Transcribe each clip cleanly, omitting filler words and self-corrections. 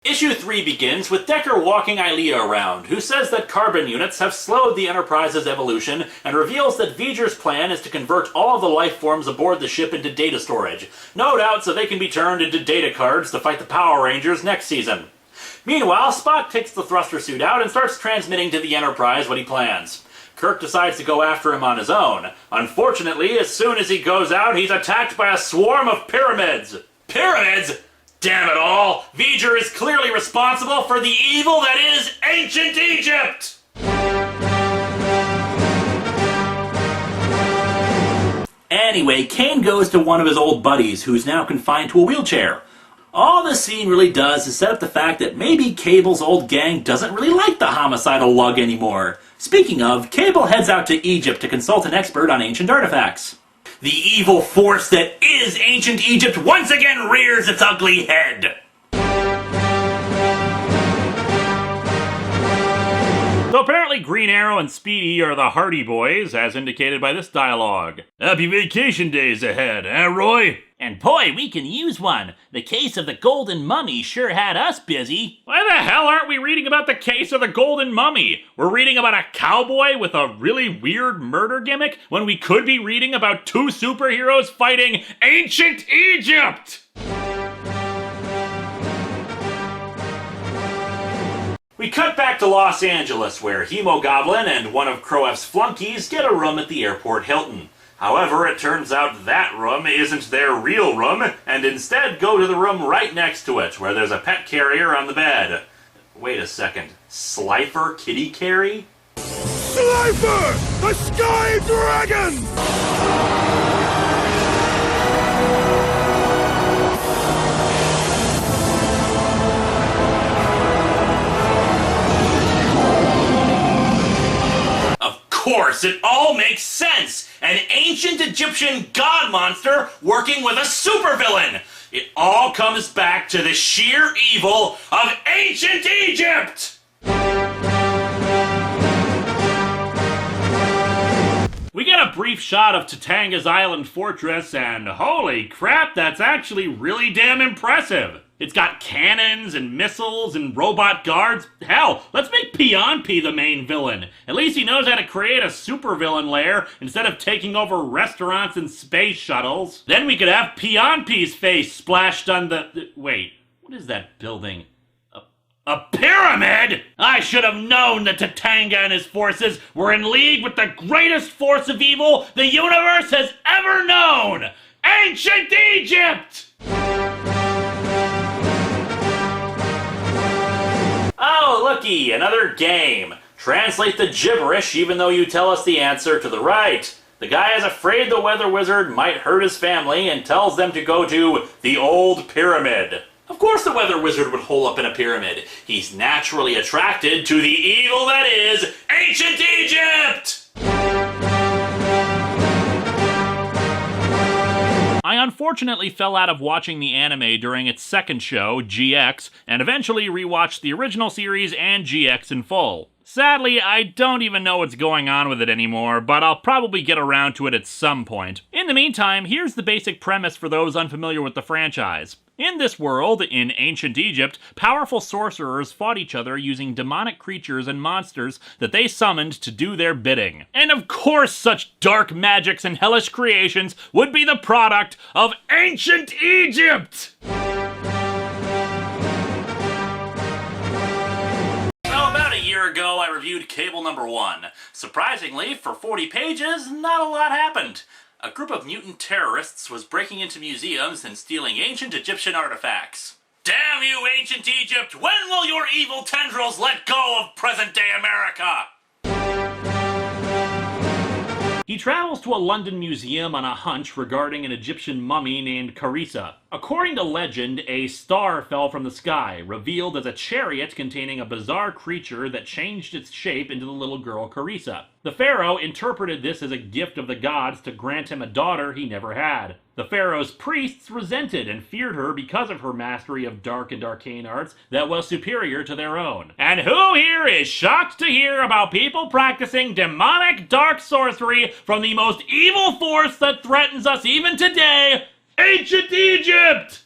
Issue 3 begins with Decker walking Ilia around, who says that carbon units have slowed the Enterprise's evolution, and reveals that V'ger's plan is to convert all of the life forms aboard the ship into data storage, no doubt so they can be turned into data cards to fight the Power Rangers next season. Meanwhile, Spock takes the thruster suit out and starts transmitting to the Enterprise what he plans. Kirk decides to go after him on his own. Unfortunately, as soon as he goes out, he's attacked by a swarm of pyramids. Pyramids? Damn it all! V'ger is clearly responsible for the evil that is ancient Egypt! Anyway, Kane goes to one of his old buddies, who's now confined to a wheelchair. All this scene really does is set up the fact that maybe Cable's old gang doesn't really like the homicidal lug anymore. Speaking of, Cable heads out to Egypt to consult an expert on ancient artifacts. The evil force that is ancient Egypt once again rears its ugly head. So apparently Green Arrow and Speedy are the Hardy Boys, as indicated by this dialogue. Happy vacation days ahead, eh, Roy? And boy, we can use one. The case of the Golden Mummy sure had us busy. Why the hell aren't we reading about the case of the Golden Mummy? We're reading about a cowboy with a really weird murder gimmick when we could be reading about two superheroes fighting ancient Egypt! We cut back to Los Angeles, where Hemogoblin and one of Croef's flunkies get a room at the airport Hilton. However, it turns out that room isn't their real room, and instead go to the room right next to it, where there's a pet carrier on the bed. Wait a second. Slifer Kitty Carry? Slifer! The Sky Dragon! Of course, it all makes sense! An ancient Egyptian god monster working with a supervillain! It all comes back to the sheer evil of ancient Egypt! We get a brief shot of Tatanga's island fortress, and holy crap, that's actually really damn impressive! It's got cannons and missiles and robot guards. Hell, let's make P the main villain. At least he knows how to create a supervillain lair instead of taking over restaurants and space shuttles. Then we could have P's face splashed on the... Wait, what is that building? A pyramid? I should have known that Tatanga and his forces were in league with the greatest force of evil the universe has ever known! Ancient Egypt! Oh, looky, another game. Translate the gibberish even though you tell us the answer to the right. The guy is afraid the weather wizard might hurt his family and tells them to go to the old pyramid. Of course the weather wizard would hole up in a pyramid. He's naturally attracted to the evil that is ancient Egypt! I unfortunately fell out of watching the anime during its second show, GX, and eventually rewatched the original series and GX in full. Sadly, I don't even know what's going on with it anymore, but I'll probably get around to it at some point. In the meantime, here's the basic premise for those unfamiliar with the franchise. In this world, in ancient Egypt, powerful sorcerers fought each other using demonic creatures and monsters that they summoned to do their bidding. And of course such dark magics and hellish creations would be the product of ancient Egypt! About a year ago, I reviewed Cable number 1. Surprisingly, for 40 pages, not a lot happened. A group of mutant terrorists was breaking into museums and stealing ancient Egyptian artifacts. Damn you, ancient Egypt! When will your evil tendrils let go of present-day America? He travels to a London museum on a hunch regarding an Egyptian mummy named Karissa. According to legend, a star fell from the sky, revealed as a chariot containing a bizarre creature that changed its shape into the little girl Karissa. The pharaoh interpreted this as a gift of the gods to grant him a daughter he never had. The pharaoh's priests resented and feared her because of her mastery of dark and arcane arts that was superior to their own. And who here is shocked to hear about people practicing demonic dark sorcery from the most evil force that threatens us even today, ancient Egypt?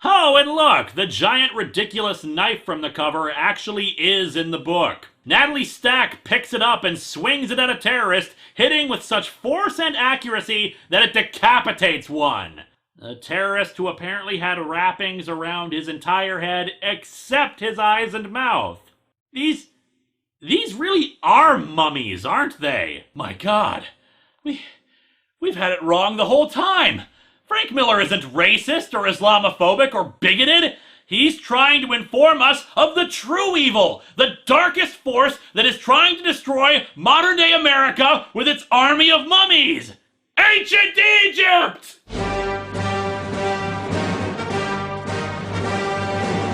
Oh, and look, the giant ridiculous knife from the cover actually is in the book. Natalie Stack picks it up and swings it at a terrorist, hitting with such force and accuracy that it decapitates one. A terrorist who apparently had wrappings around his entire head except his eyes and mouth. These really are mummies, aren't they? My God, we've had it wrong the whole time. Frank Miller isn't racist or Islamophobic or bigoted. He's trying to inform us of the true evil, the darkest force that is trying to destroy modern-day America with its army of mummies. Ancient Egypt!